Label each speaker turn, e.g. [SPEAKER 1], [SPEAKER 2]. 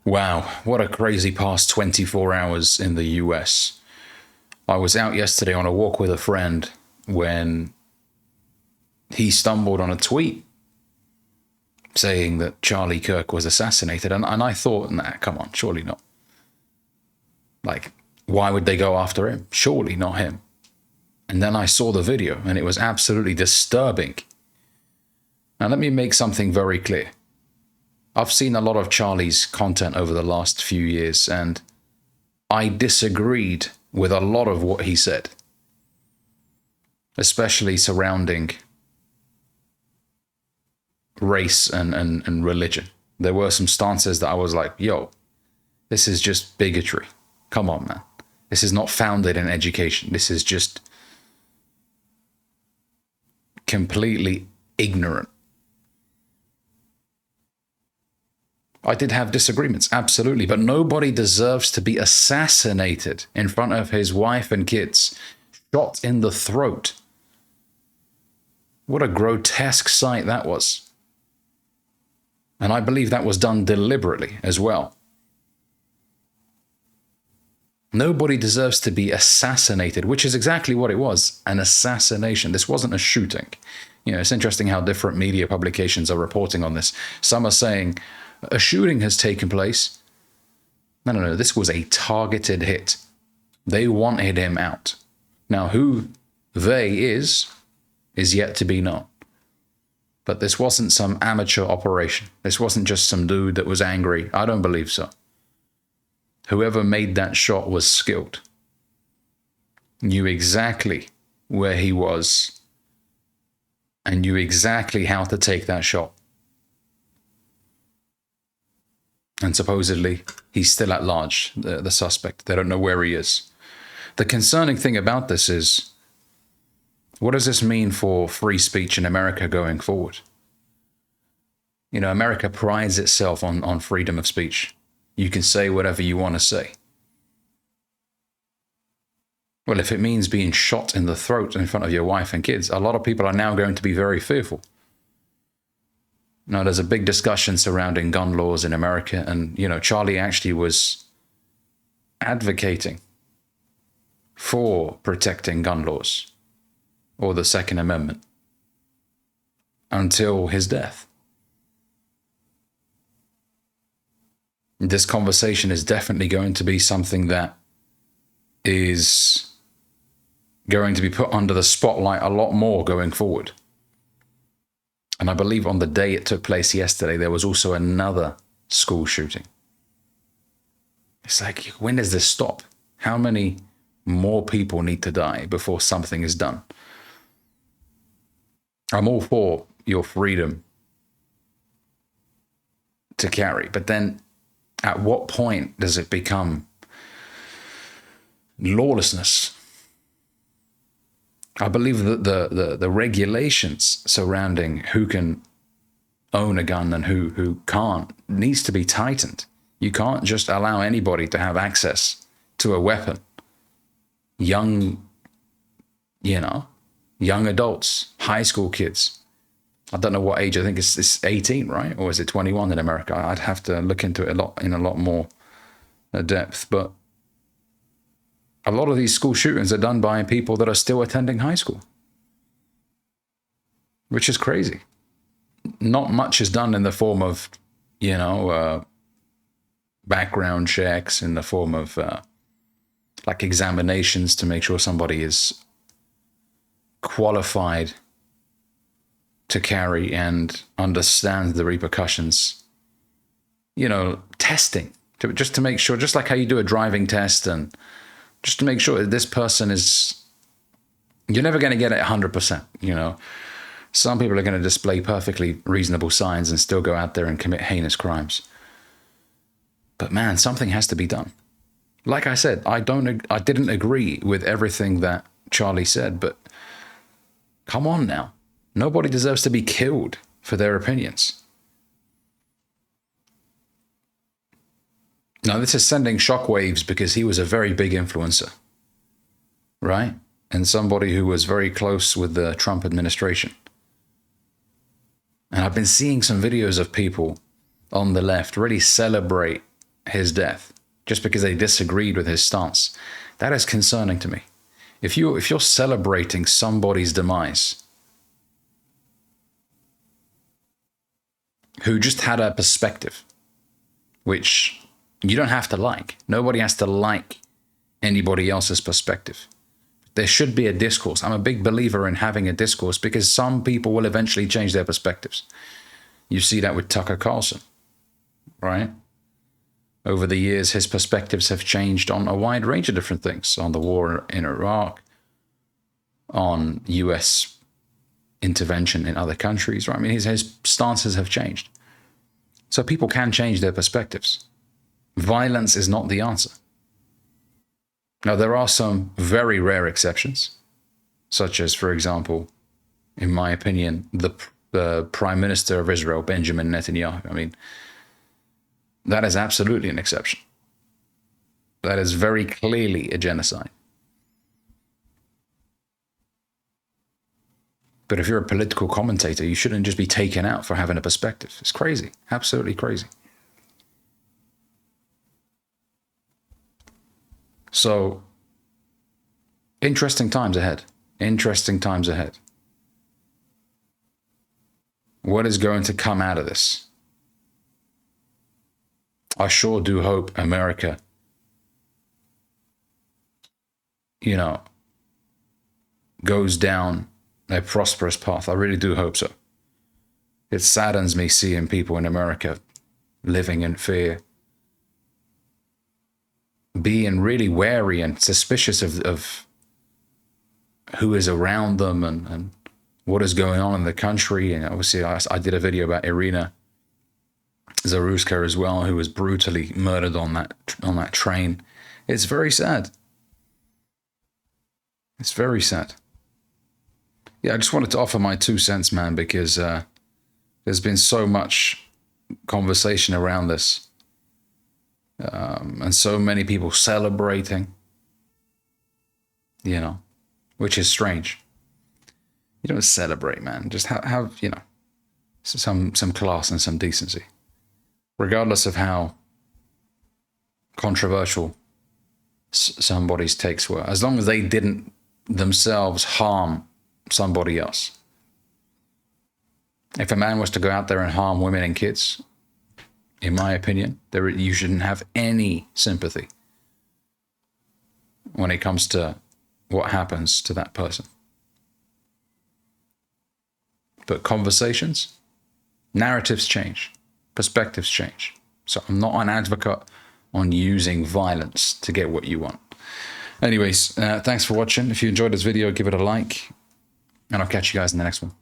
[SPEAKER 1] Wow, what a crazy past 24 hours in the US. I was out yesterday on a walk with a friend when he stumbled on a tweet saying that Charlie Kirk was assassinated. And I thought, nah, come on, surely not. Like, why would they go after him? Surely not him. And then I saw the video and it was absolutely disturbing. Now, let me make something very clear. I've seen a lot of Charlie's content over the last few years, and I disagreed with a lot of what he said, especially surrounding race and religion. There were some stances that I was like, yo, this is just bigotry. Come on, man. This is not founded in education. This is just completely ignorant. I did have disagreements, absolutely, but nobody deserves to be assassinated in front of his wife and kids, shot in the throat. What a grotesque sight that was. And I believe that was done deliberately as well. Nobody deserves to be assassinated, which is exactly what it was, an assassination. This wasn't a shooting. You know, it's interesting how different media publications are reporting on this. Some are saying a shooting has taken place. No, this was a targeted hit. They wanted him out. Now, who they is yet to be known. But this wasn't some amateur operation. This wasn't just some dude that was angry. I don't believe so. Whoever made that shot was skilled. Knew exactly where he was and knew exactly how to take that shot. And supposedly, he's still at large, the suspect. They don't know where he is. The concerning thing about this is, what does this mean for free speech in America going forward? You know, America prides itself on freedom of speech. You can say whatever you want to say. Well, if it means being shot in the throat in front of your wife and kids, a lot of people are now going to be very fearful. Now, there's a big discussion surrounding gun laws in America, and, you know, Charlie actually was advocating for protecting gun laws or the Second Amendment until his death. This conversation is definitely going to be something that is going to be put under the spotlight a lot more going forward. And I believe on the day it took place yesterday, there was also another school shooting. It's like, when does this stop? How many more people need to die before something is done? I'm all for your freedom to carry, but then at what point does it become lawlessness? I believe that the regulations surrounding who can own a gun and who can't needs to be tightened. You can't just allow anybody to have access to a weapon. Young adults, high school kids. I don't know what age. I think it's 18, right? Or is it 21 in America? I'd have to look into it in a lot more depth. But a lot of these school shootings are done by people that are still attending high school, which is crazy. Not much is done in the form of, background checks, in the form of like examinations to make sure somebody is qualified to carry and understand the repercussions. Testing just to make sure, just like how you do a driving test, and just to make sure that this person is, you're never going to get it 100%, Some people are going to display perfectly reasonable signs and still go out there and commit heinous crimes. But man, something has to be done. Like I said, I didn't agree with everything that Charlie said, but come on now. Nobody deserves to be killed for their opinions. Now, this is sending shockwaves because he was a very big influencer, right? And somebody who was very close with the Trump administration. And I've been seeing some videos of people on the left really celebrate his death just because they disagreed with his stance. That is concerning to me. If you're celebrating somebody's demise who just had a perspective, which you don't have to like. Nobody has to like anybody else's perspective. There should be a discourse. I'm a big believer in having a discourse because some people will eventually change their perspectives. You see that with Tucker Carlson, right? Over the years, his perspectives have changed on a wide range of different things, on the war in Iraq, on US intervention in other countries, right? I mean, his stances have changed. So people can change their perspectives. Violence is not the answer. Now, there are some very rare exceptions, such as, for example, in my opinion, the Prime Minister of Israel, Benjamin Netanyahu. I mean, that is absolutely an exception. That is very clearly a genocide. But if you're a political commentator, you shouldn't just be taken out for having a perspective. It's crazy, absolutely crazy. So, interesting times ahead. Interesting times ahead. What is going to come out of this? I sure do hope America, goes down a prosperous path. I really do hope so. It saddens me seeing people in America living in fear, being really wary and suspicious of who is around them and what is going on in the country. And obviously, I did a video about Irina Zaruska as well, who was brutally murdered on that train. It's very sad. It's very sad. Yeah, I just wanted to offer my 2 cents, man, because there's been so much conversation around this, and so many people celebrating, which is strange. You don't celebrate, man. Just have some class and some decency, regardless of how controversial somebody's takes were, as long as they didn't themselves harm somebody else. If a man was to go out there and harm women and kids, in my opinion, you shouldn't have any sympathy when it comes to what happens to that person. But conversations, narratives change, perspectives change. So I'm not an advocate on using violence to get what you want. Anyways, thanks for watching. If you enjoyed this video, give it a like, and I'll catch you guys in the next one.